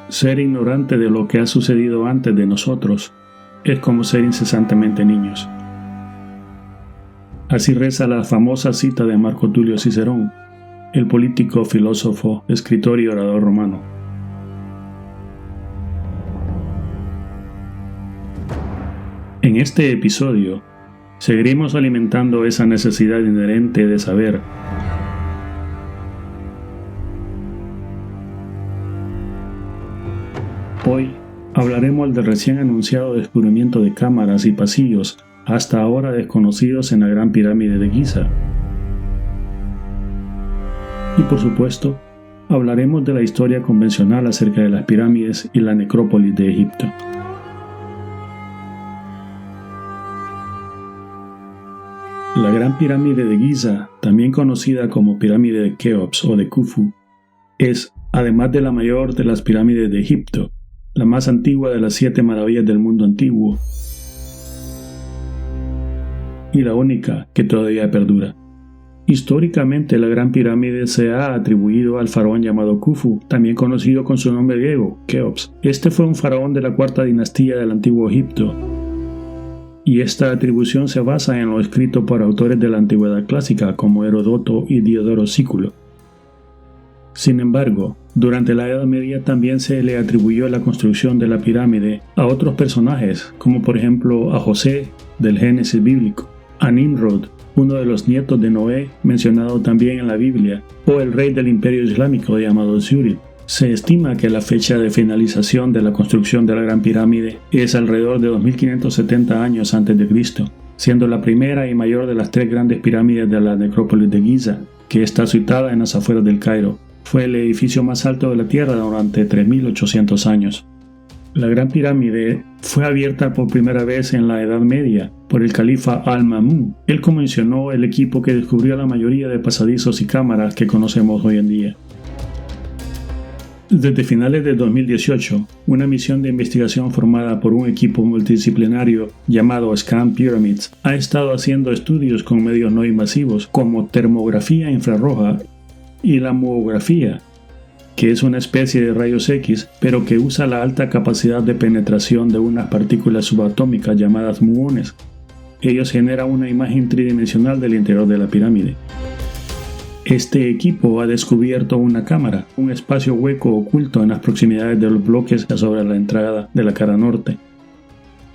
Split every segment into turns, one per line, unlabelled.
Ser ignorante de lo que ha sucedido antes de nosotros es como ser incesantemente niños. Así reza la famosa cita de Marco Tulio Cicerón, el político, filósofo, escritor y orador romano. En este episodio, seguiremos alimentando esa necesidad inherente de saber. Hoy hablaremos del recién anunciado descubrimiento de cámaras y pasillos hasta ahora desconocidos en la Gran Pirámide de Giza. Y por supuesto, hablaremos de la historia convencional acerca de las pirámides y la necrópolis de Egipto. La Gran Pirámide de Giza, también conocida como Pirámide de Keops o de Khufu, es, además de la mayor de las pirámides de Egipto, la más antigua de las 7 maravillas del mundo antiguo y la única que todavía perdura. Históricamente, la Gran Pirámide se ha atribuido al faraón llamado Khufu, también conocido con su nombre griego, Keops. Este fue un faraón de la 4ª dinastía del Antiguo Egipto, y esta atribución se basa en lo escrito por autores de la Antigüedad clásica como Heródoto y Diodoro Sículo. Sin embargo, durante la Edad Media también se le atribuyó la construcción de la pirámide a otros personajes, como por ejemplo a José del Génesis bíblico, a Nimrod, uno de los nietos de Noé mencionado también en la Biblia, o el rey del Imperio Islámico llamado Ziurid. Se estima que la fecha de finalización de la construcción de la Gran Pirámide es alrededor de 2570 años antes de Cristo, siendo la primera y mayor de las 3 grandes pirámides de la necrópolis de Giza, que está situada en las afueras del Cairo. Fue el edificio más alto de la Tierra durante 3800 años. La Gran Pirámide fue abierta por primera vez en la Edad Media por el califa Al-Ma'mún. Él comisionó el equipo que descubrió la mayoría de pasadizos y cámaras que conocemos hoy en día. Desde finales de 2018, una misión de investigación formada por un equipo multidisciplinario llamado Scan Pyramids ha estado haciendo estudios con medios no invasivos como termografía infrarroja y la muografía, que es una especie de rayos X, pero que usa la alta capacidad de penetración de unas partículas subatómicas llamadas muones. Ellos generan una imagen tridimensional del interior de la pirámide. Este equipo ha descubierto una cámara, un espacio hueco oculto en las proximidades de los bloques sobre la entrada de la cara norte,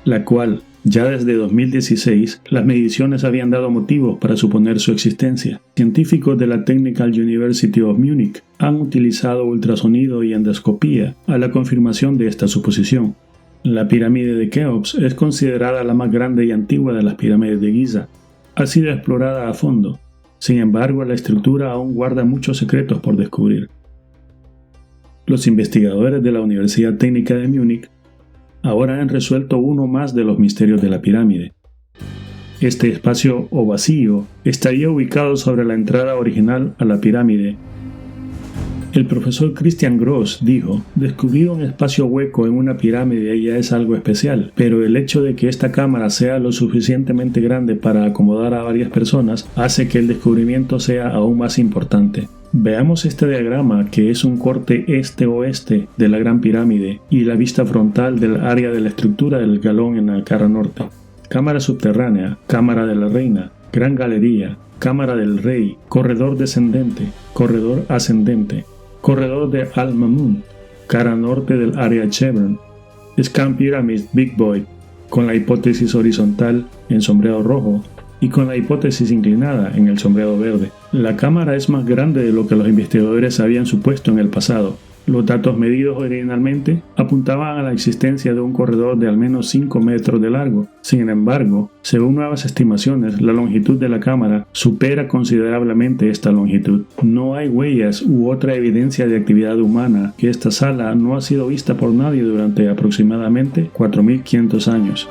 la cual, ya desde 2016, las mediciones habían dado motivos para suponer su existencia. Científicos de la Technical University of Munich han utilizado ultrasonido y endoscopía a la confirmación de esta suposición. La pirámide de Keops es considerada la más grande y antigua de las pirámides de Giza. Ha sido explorada a fondo. Sin embargo, la estructura aún guarda muchos secretos por descubrir. Los investigadores de la Universidad Técnica de Múnich ahora han resuelto uno más de los misterios de la pirámide. Este espacio o vacío estaría ubicado sobre la entrada original a la pirámide. El profesor Christian Gross dijo: descubrir un espacio hueco en una pirámide ya es algo especial, pero el hecho de que esta cámara sea lo suficientemente grande para acomodar a varias personas hace que el descubrimiento sea aún más importante. Veamos este diagrama, que es un corte este-oeste de la Gran Pirámide y la vista frontal del área de la estructura del galón en la cara norte. Cámara subterránea, cámara de la reina, gran galería, cámara del rey, corredor descendente, corredor ascendente, corredor de Al-Ma'mún, cara norte del área Chevron, Scan Pyramid Big Boy, con la hipótesis horizontal en sombreado rojo y con la hipótesis inclinada en el sombreado verde. La cámara es más grande de lo que los investigadores habían supuesto en el pasado. Los datos medidos originalmente apuntaban a la existencia de un corredor de al menos 5 metros de largo. Sin embargo, según nuevas estimaciones, la longitud de la cámara supera considerablemente esta longitud. No hay huellas u otra evidencia de actividad humana, que esta sala no ha sido vista por nadie durante aproximadamente 4500 años.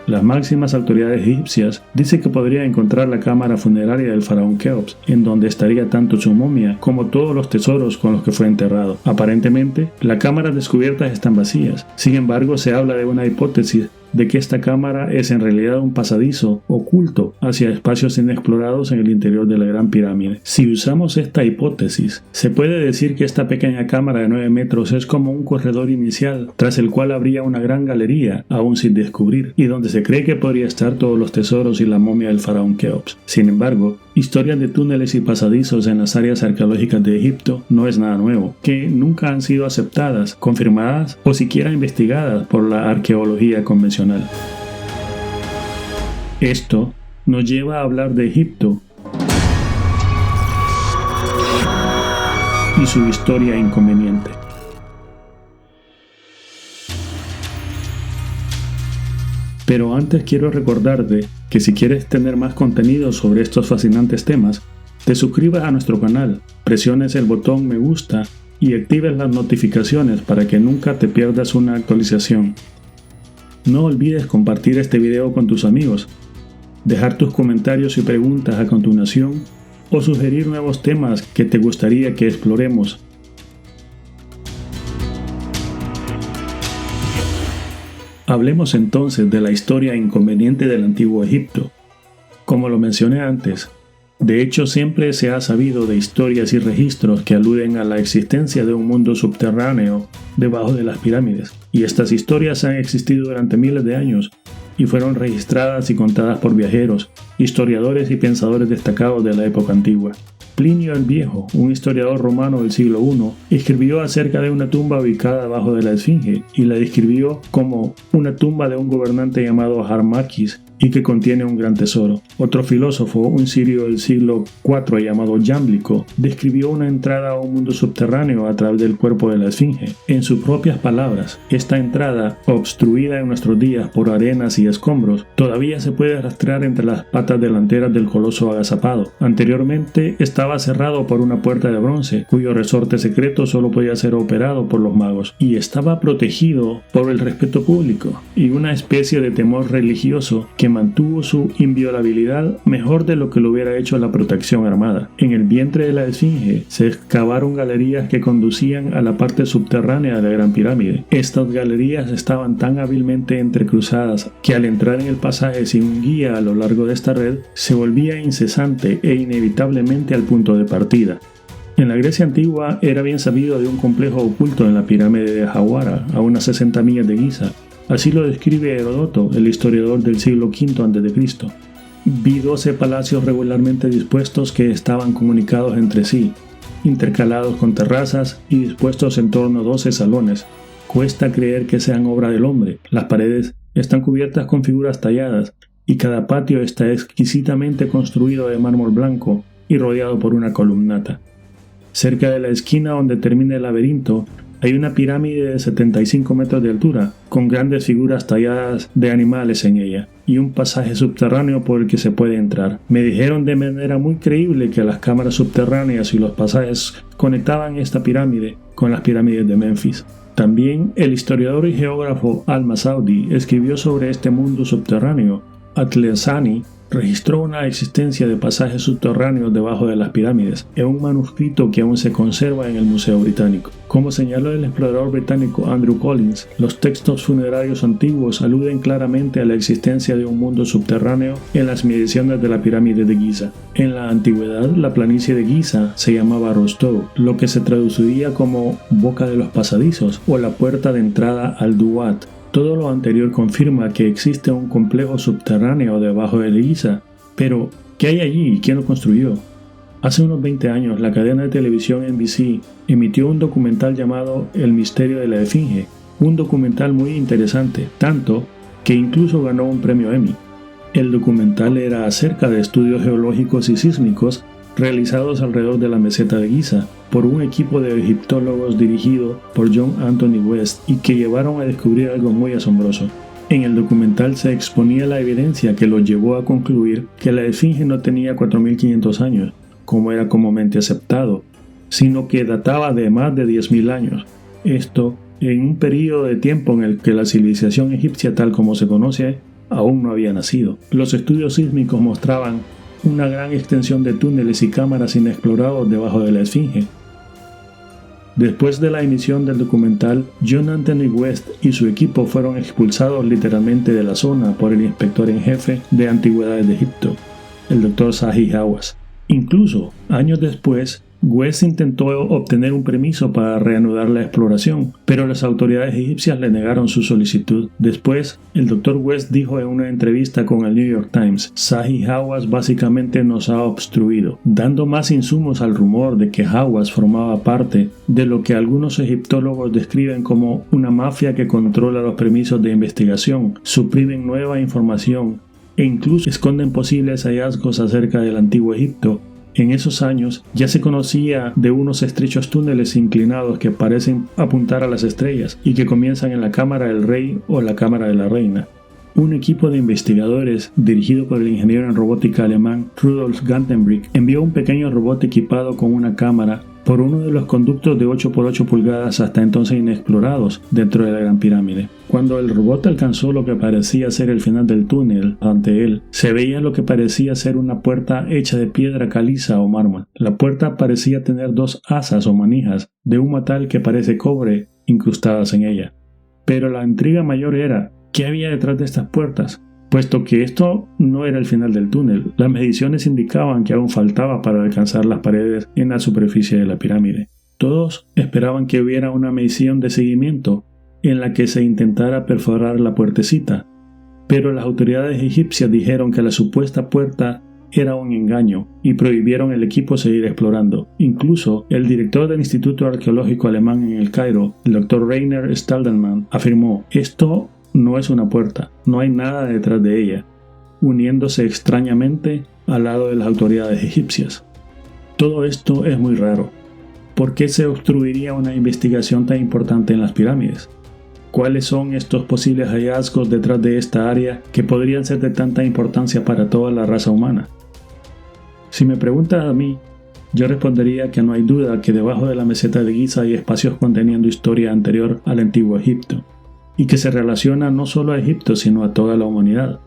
Las máximas autoridades egipcias dicen que podría encontrar la cámara funeraria del faraón Keops, en donde estaría tanto su momia como todos los tesoros con los que fue enterrado. Aparentemente, las cámaras descubiertas están vacías. Sin embargo, se habla de una hipótesis de que esta cámara es en realidad un pasadizo oculto hacia espacios inexplorados en el interior de la Gran Pirámide. Si usamos esta hipótesis, se puede decir que esta pequeña cámara de 9 metros es como un corredor inicial, tras el cual habría una gran galería, aún sin descubrir, y donde se cree que podría estar todos los tesoros y la momia del faraón Keops. Sin embargo, historias de túneles y pasadizos en las áreas arqueológicas de Egipto no es nada nuevo, que nunca han sido aceptadas, confirmadas o siquiera investigadas por la arqueología convencional. Esto nos lleva a hablar de Egipto y su historia inconveniente. Pero antes quiero recordarte que si quieres tener más contenido sobre estos fascinantes temas, te suscribas a nuestro canal, presiones el botón me gusta y actives las notificaciones para que nunca te pierdas una actualización. No olvides compartir este video con tus amigos, dejar tus comentarios y preguntas a continuación o sugerir nuevos temas que te gustaría que exploremos. Hablemos entonces de la historia inconveniente del antiguo Egipto. Como lo mencioné antes, de hecho siempre se ha sabido de historias y registros que aluden a la existencia de un mundo subterráneo debajo de las pirámides, y estas historias han existido durante miles de años y fueron registradas y contadas por viajeros, historiadores y pensadores destacados de la época antigua. Plinio el Viejo, un historiador romano del siglo I, escribió acerca de una tumba ubicada debajo de la Esfinge y la describió como una tumba de un gobernante llamado Harmaquis y que contiene un gran tesoro. Otro filósofo, un sirio del siglo IV llamado Jámblico, describió una entrada a un mundo subterráneo a través del cuerpo de la Esfinge. En sus propias palabras, esta entrada, obstruida en nuestros días por arenas y escombros, todavía se puede rastrear entre las patas delanteras del coloso agazapado. Anteriormente estaba cerrado por una puerta de bronce, cuyo resorte secreto solo podía ser operado por los magos, y estaba protegido por el respeto público y una especie de temor religioso que mantuvo su inviolabilidad mejor de lo que lo hubiera hecho la protección armada. En el vientre de la Esfinge se excavaron galerías que conducían a la parte subterránea de la Gran Pirámide. Estas galerías estaban tan hábilmente entrecruzadas que al entrar en el pasaje sin un guía a lo largo de esta red, se volvía incesante e inevitablemente al punto de partida. En la Grecia antigua era bien sabido de un complejo oculto en la pirámide de Jawara, a unas 60 millas de Giza. Así lo describe Heródoto, el historiador del siglo V a.C. Vi 12 palacios regularmente dispuestos que estaban comunicados entre sí, intercalados con terrazas y dispuestos en torno a 12 salones. Cuesta creer que sean obra del hombre. Las paredes están cubiertas con figuras talladas y cada patio está exquisitamente construido de mármol blanco y rodeado por una columnata. Cerca de la esquina donde termina el laberinto, hay una pirámide de 75 metros de altura, con grandes figuras talladas de animales en ella, y un pasaje subterráneo por el que se puede entrar. Me dijeron de manera muy creíble que las cámaras subterráneas y los pasajes conectaban esta pirámide con las pirámides de Memphis. También el historiador y geógrafo Al-Masaudi escribió sobre este mundo subterráneo. Atlesani registró una existencia de pasajes subterráneos debajo de las pirámides, en un manuscrito que aún se conserva en el Museo Británico. Como señaló el explorador británico Andrew Collins, los textos funerarios antiguos aluden claramente a la existencia de un mundo subterráneo en las mediciones de la pirámide de Giza. En la antigüedad, la planicie de Giza se llamaba Rostou, lo que se traduciría como boca de los pasadizos o la puerta de entrada al Duat. Todo lo anterior confirma que existe un complejo subterráneo debajo de Giza. Pero, ¿qué hay allí y quién lo construyó? Hace unos 20 años, la cadena de televisión NBC emitió un documental llamado El misterio de la Esfinge, un documental muy interesante, tanto que incluso ganó un premio Emmy. El documental era acerca de estudios geológicos y sísmicos realizados alrededor de la meseta de Giza por un equipo de egiptólogos dirigido por John Anthony West y que llevaron a descubrir algo muy asombroso. En el documental se exponía la evidencia que los llevó a concluir que la Esfinge no tenía 4.500 años, como era comúnmente aceptado, sino que databa de más de 10.000 años. Esto en un periodo de tiempo en el que la civilización egipcia tal como se conoce aún no había nacido. Los estudios sísmicos mostraban una gran extensión de túneles y cámaras inexplorados debajo de la Esfinge. Después de la emisión del documental, John Anthony West y su equipo fueron expulsados literalmente de la zona por el inspector en jefe de antigüedades de Egipto, el Dr. Zahi Hawass. Incluso, años después, West intentó obtener un permiso para reanudar la exploración, pero las autoridades egipcias le negaron su solicitud. Después, el Dr. West dijo en una entrevista con el New York Times: Zahi Hawass básicamente nos ha obstruido, dando más insumos al rumor de que Hawass formaba parte de lo que algunos egiptólogos describen como una mafia que controla los permisos de investigación, suprimen nueva información e incluso esconden posibles hallazgos acerca del antiguo Egipto. En esos años ya se conocía de unos estrechos túneles inclinados que parecen apuntar a las estrellas y que comienzan en la cámara del rey o la cámara de la reina. Un equipo de investigadores dirigido por el ingeniero en robótica alemán Rudolf Gantenbrink envió un pequeño robot equipado con una cámara por uno de los conductos de 8x8 pulgadas hasta entonces inexplorados dentro de la Gran Pirámide. Cuando el robot alcanzó lo que parecía ser el final del túnel, ante él se veía lo que parecía ser una puerta hecha de piedra caliza o mármol. La puerta parecía tener dos asas o manijas de un metal que parece cobre incrustadas en ella. Pero la intriga mayor era: ¿qué había detrás de estas puertas? Puesto que esto no era el final del túnel, las mediciones indicaban que aún faltaba para alcanzar las paredes en la superficie de la pirámide. Todos esperaban que hubiera una misión de seguimiento en la que se intentara perforar la puertecita, pero las autoridades egipcias dijeron que la supuesta puerta era un engaño y prohibieron al equipo seguir explorando. Incluso el director del Instituto Arqueológico Alemán en El Cairo, el Dr. Rainer Stalderman, afirmó: esto no es una puerta, no hay nada detrás de ella, uniéndose extrañamente al lado de las autoridades egipcias. Todo esto es muy raro. ¿Por qué se obstruiría una investigación tan importante en las pirámides? ¿Cuáles son estos posibles hallazgos detrás de esta área que podrían ser de tanta importancia para toda la raza humana? Si me preguntas a mí, yo respondería que no hay duda que debajo de la meseta de Giza hay espacios conteniendo historia anterior al antiguo Egipto, y que se relaciona no solo a Egipto sino a toda la humanidad.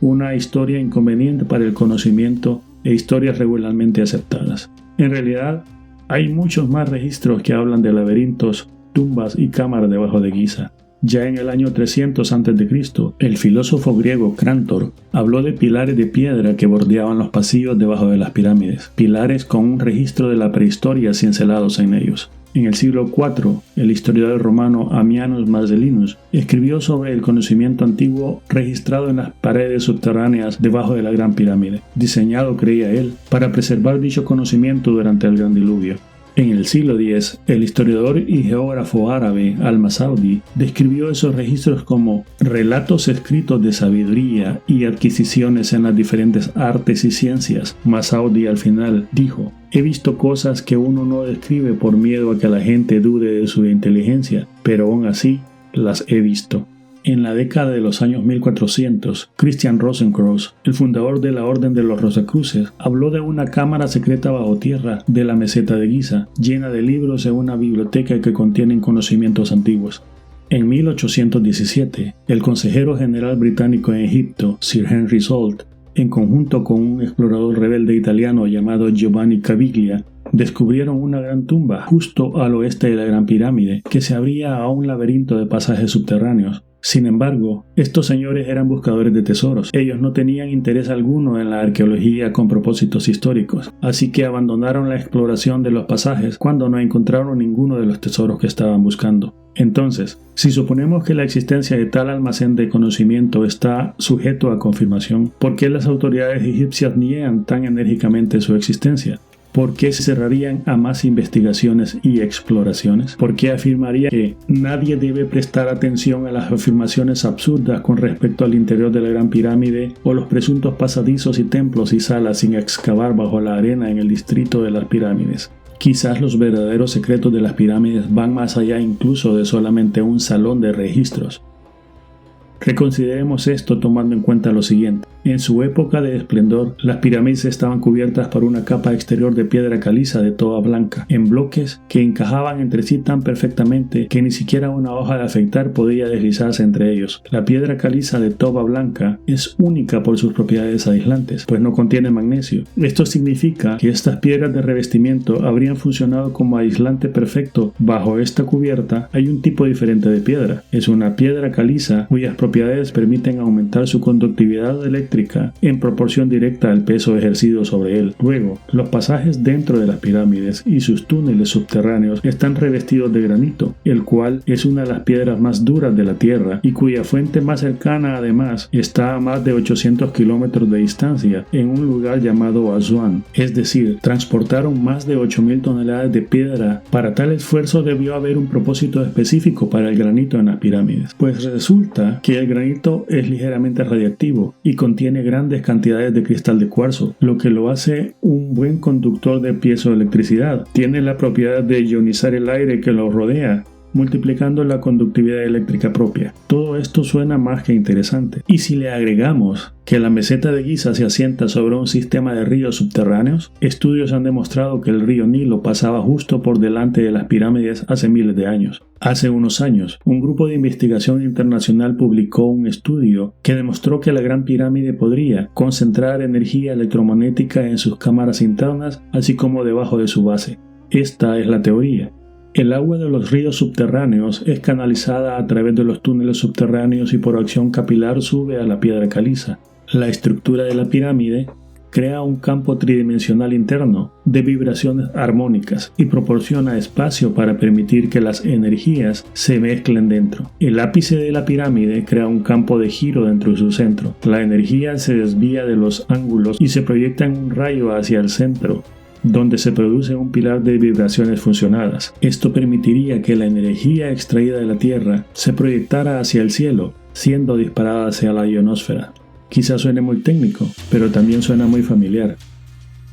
Una historia inconveniente para el conocimiento e historias regularmente aceptadas. En realidad, hay muchos más registros que hablan de laberintos, tumbas y cámaras debajo de Giza. Ya en el año 300 a.C., el filósofo griego Crantor habló de pilares de piedra que bordeaban los pasillos debajo de las pirámides, pilares con un registro de la prehistoria cincelados en ellos. En el siglo IV, el historiador romano Ammianus Marcellinus escribió sobre el conocimiento antiguo registrado en las paredes subterráneas debajo de la Gran Pirámide, diseñado, creía él, para preservar dicho conocimiento durante el Gran Diluvio. En el siglo X, el historiador y geógrafo árabe Al-Masaudi describió esos registros como relatos escritos de sabiduría y adquisiciones en las diferentes artes y ciencias. Masaudi al final dijo: he visto cosas que uno no describe por miedo a que la gente dude de su inteligencia, pero aún así las he visto. En la década de los años 1400, Christian Rosenkreuz, el fundador de la Orden de los Rosacruces, habló de una cámara secreta bajo tierra de la meseta de Giza, llena de libros en una biblioteca que contienen conocimientos antiguos. En 1817, el consejero general británico en Egipto, Sir Henry Salt, en conjunto con un explorador rebelde italiano llamado Giovanni Caviglia, descubrieron una gran tumba justo al oeste de la Gran Pirámide, que se abría a un laberinto de pasajes subterráneos. Sin embargo, estos señores eran buscadores de tesoros. Ellos no tenían interés alguno en la arqueología con propósitos históricos, así que abandonaron la exploración de los pasajes cuando no encontraron ninguno de los tesoros que estaban buscando. Entonces, si suponemos que la existencia de tal almacén de conocimiento está sujeto a confirmación, ¿por qué las autoridades egipcias niegan tan enérgicamente su existencia? ¿Por qué se cerrarían a más investigaciones y exploraciones? ¿Por qué afirmarían que nadie debe prestar atención a las afirmaciones absurdas con respecto al interior de la Gran Pirámide o los presuntos pasadizos y templos y salas sin excavar bajo la arena en el distrito de las pirámides? Quizás los verdaderos secretos de las pirámides van más allá incluso de solamente un salón de registros. Reconsideremos esto tomando en cuenta lo siguiente. En su época de esplendor, las pirámides estaban cubiertas por una capa exterior de piedra caliza de toba blanca, en bloques que encajaban entre sí tan perfectamente que ni siquiera una hoja de afeitar podía deslizarse entre ellos. La piedra caliza de toba blanca es única por sus propiedades aislantes, pues no contiene magnesio. Esto significa que estas piedras de revestimiento habrían funcionado como aislante perfecto. Bajo esta cubierta hay un tipo diferente de piedra. Es una piedra caliza cuyas propiedades permiten aumentar su conductividad eléctrica en proporción directa al peso ejercido sobre él. Luego, los pasajes dentro de las pirámides y sus túneles subterráneos están revestidos de granito, el cual es una de las piedras más duras de la Tierra y cuya fuente más cercana además está a más de 800 kilómetros de distancia en un lugar llamado Asuán. Es decir, transportaron más de 8.000 toneladas de piedra. Para tal esfuerzo debió haber un propósito específico para el granito en las pirámides, pues resulta que el granito es ligeramente radiactivo y contiene grandes cantidades de cristal de cuarzo, lo que lo hace un buen conductor de piezoelectricidad. Tiene la propiedad de ionizar el aire que lo rodea, multiplicando la conductividad eléctrica propia. Todo esto suena más que interesante. Y si le agregamos que la meseta de Giza se asienta sobre un sistema de ríos subterráneos, estudios han demostrado que el río Nilo pasaba justo por delante de las pirámides hace miles de años. Hace unos años, un grupo de investigación internacional publicó un estudio que demostró que la Gran Pirámide podría concentrar energía electromagnética en sus cámaras internas, así como debajo de su base. Esta es la teoría. El agua de los ríos subterráneos es canalizada a través de los túneles subterráneos y por acción capilar sube a la piedra caliza. La estructura de la pirámide crea un campo tridimensional interno de vibraciones armónicas y proporciona espacio para permitir que las energías se mezclen dentro. El ápice de la pirámide crea un campo de giro dentro de su centro. La energía se desvía de los ángulos y se proyecta en un rayo hacia el centro, donde se produce un pilar de vibraciones funcionadas. Esto permitiría que la energía extraída de la Tierra se proyectara hacia el cielo, siendo disparada hacia la ionosfera. Quizás suene muy técnico, pero también suena muy familiar.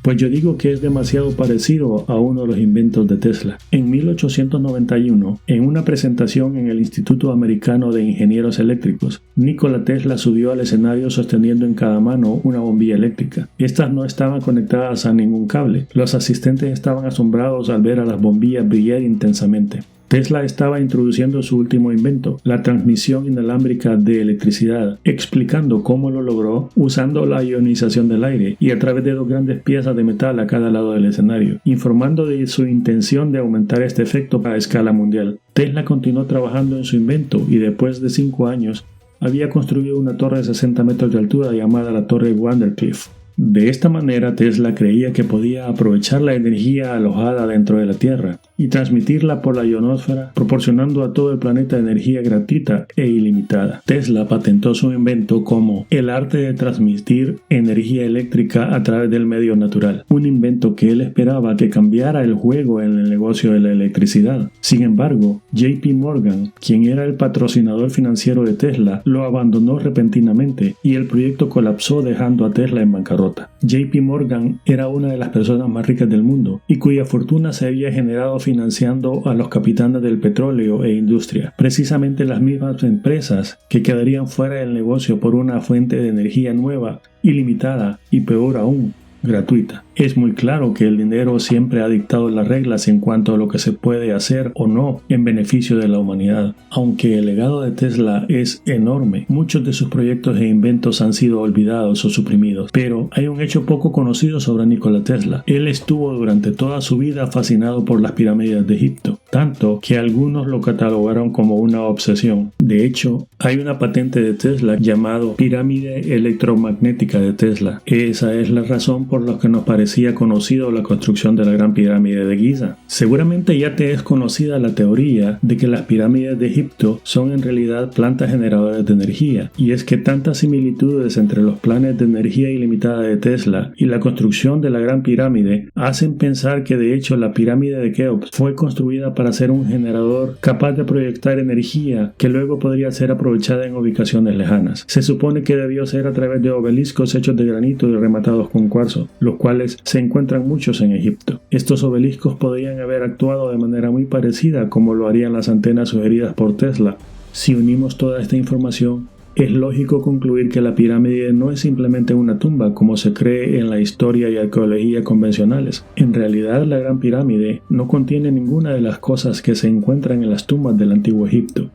Pues yo digo que es demasiado parecido a uno de los inventos de Tesla. En 1891, en una presentación en el Instituto Americano de Ingenieros Eléctricos, Nikola Tesla subió al escenario sosteniendo en cada mano una bombilla eléctrica. Estas no estaban conectadas a ningún cable. Los asistentes estaban asombrados al ver a las bombillas brillar intensamente. Tesla estaba introduciendo su último invento, la transmisión inalámbrica de electricidad, explicando cómo lo logró usando la ionización del aire y a través de dos grandes piezas de metal a cada lado del escenario, informando de su intención de aumentar este efecto a escala mundial. Tesla continuó trabajando en su invento y después de 5 años había construido una torre de 60 metros de altura llamada la Torre Wardenclyffe. De esta manera, Tesla creía que podía aprovechar la energía alojada dentro de la Tierra y transmitirla por la ionosfera, proporcionando a todo el planeta energía gratuita e ilimitada. Tesla patentó su invento como el arte de transmitir energía eléctrica a través del medio natural, un invento que él esperaba que cambiara el juego en el negocio de la electricidad. Sin embargo, JP Morgan, quien era el patrocinador financiero de Tesla, lo abandonó repentinamente y el proyecto colapsó dejando a Tesla en bancarrota. JP Morgan era una de las personas más ricas del mundo y cuya fortuna se había generado financiando a los capitanes del petróleo e industria, precisamente las mismas empresas que quedarían fuera del negocio por una fuente de energía nueva, ilimitada y peor aún, gratuita. Es muy claro que el dinero siempre ha dictado las reglas en cuanto a lo que se puede hacer o no en beneficio de la humanidad. Aunque el legado de Tesla es enorme, muchos de sus proyectos e inventos han sido olvidados o suprimidos. Pero hay un hecho poco conocido sobre Nikola Tesla. Él estuvo durante toda su vida fascinado por las pirámides de Egipto, tanto que algunos lo catalogaron como una obsesión. De hecho, hay una patente de Tesla llamado pirámide electromagnética de Tesla. Esa es la razón por la que nos parecía conocido la construcción de la Gran Pirámide de Giza. Seguramente ya te es conocida la teoría de que las pirámides de Egipto son en realidad plantas generadoras de energía, y es que tantas similitudes entre los planes de energía ilimitada de Tesla y la construcción de la Gran Pirámide hacen pensar que de hecho la pirámide de Keops fue construida para ser un generador capaz de proyectar energía que luego podría ser aprovechada en ubicaciones lejanas. Se supone que debió ser a través de obeliscos hechos de granito y rematados con cuarzo, los cuales se encuentran muchos en Egipto. Estos obeliscos podrían haber actuado de manera muy parecida como lo harían las antenas sugeridas por Tesla. Si unimos toda esta información, Es lógico concluir que la pirámide no es simplemente una tumba como se cree en la historia y arqueología convencionales. En realidad, la Gran Pirámide no contiene ninguna de las cosas que se encuentran en las tumbas del Antiguo Egipto.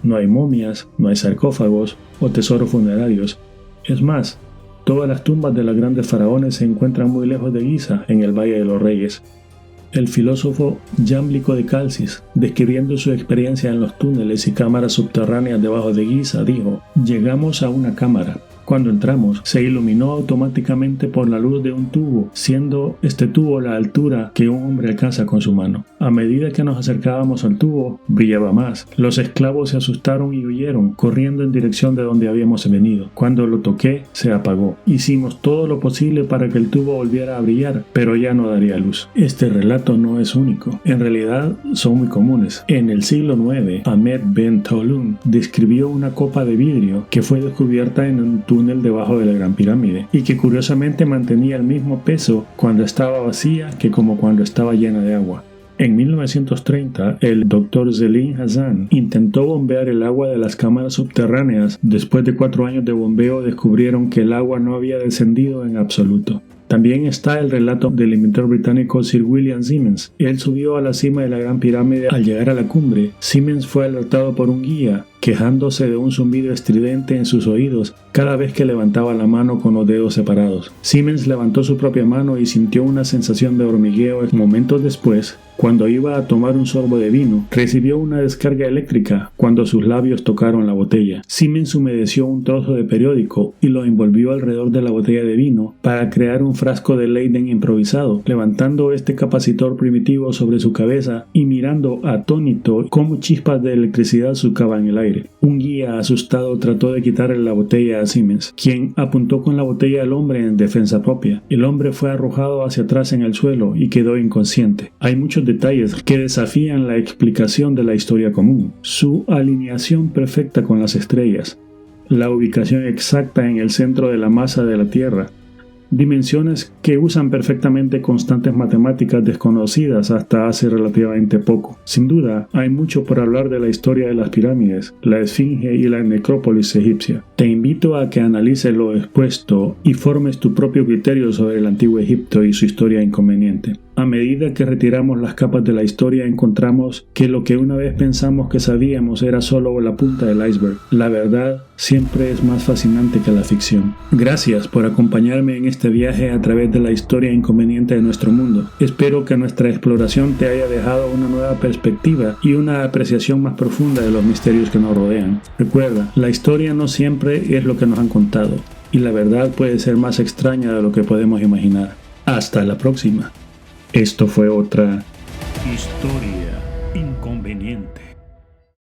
No hay momias, no hay sarcófagos o tesoros funerarios. Es más, todas las tumbas de los grandes faraones se encuentran muy lejos de Giza, en el Valle de los Reyes. El filósofo Jámblico de Calcis, describiendo su experiencia en los túneles y cámaras subterráneas debajo de Giza, dijo: «Llegamos a una cámara. Cuando entramos, se iluminó automáticamente por la luz de un tubo, siendo este tubo la altura que un hombre alcanza con su mano. A medida que nos acercábamos al tubo, brillaba más. Los esclavos se asustaron y huyeron, corriendo en dirección de donde habíamos venido. Cuando lo toqué, se apagó. Hicimos todo lo posible para que el tubo volviera a brillar, pero ya no daría luz». Este relato no es único. En realidad, son muy comunes. En el siglo IX, Ahmed Ben Tulun describió una copa de vidrio que fue descubierta en un túnel debajo de la Gran Pirámide y que curiosamente mantenía el mismo peso cuando estaba vacía que como cuando estaba llena de agua. En 1930, el Dr. Zelin Hassan intentó bombear el agua de las cámaras subterráneas. Después de 4 años de bombeo, descubrieron que el agua no había descendido en absoluto. También está el relato del inventor británico Sir William Siemens. Él subió a la cima de la Gran Pirámide. Al llegar a la cumbre, Siemens fue alertado por un guía, quejándose de un zumbido estridente en sus oídos cada vez que levantaba la mano con los dedos separados. Siemens levantó su propia mano y sintió una sensación de hormigueo. Momentos después, cuando iba a tomar un sorbo de vino, recibió una descarga eléctrica cuando sus labios tocaron la botella. Siemens humedeció un trozo de periódico y lo envolvió alrededor de la botella de vino para crear un frasco de Leyden improvisado, levantando este capacitor primitivo sobre su cabeza y mirando atónito cómo chispas de electricidad surcaban el aire. Un guía asustado trató de quitarle la botella a Siemens, quien apuntó con la botella al hombre en defensa propia. El hombre fue arrojado hacia atrás en el suelo y quedó inconsciente. Hay muchos detalles que desafían la explicación de la historia común. Su alineación perfecta con las estrellas, la ubicación exacta en el centro de la masa de la Tierra, dimensiones que usan perfectamente constantes matemáticas desconocidas hasta hace relativamente poco. Sin duda, hay mucho por hablar de la historia de las pirámides, la Esfinge y la necrópolis egipcia. Te invito a que analices lo expuesto y formes tu propio criterio sobre el Antiguo Egipto y su historia inconveniente. A medida que retiramos las capas de la historia, encontramos que lo que una vez pensamos que sabíamos era solo la punta del iceberg. La verdad siempre es más fascinante que la ficción. Gracias por acompañarme en este viaje a través de la historia inconveniente de nuestro mundo. Espero que nuestra exploración te haya dejado una nueva perspectiva y una apreciación más profunda de los misterios que nos rodean. Recuerda, la historia no siempre es lo que nos han contado, y la verdad puede ser más extraña de lo que podemos imaginar. Hasta la próxima. Esto fue otra historia inconveniente.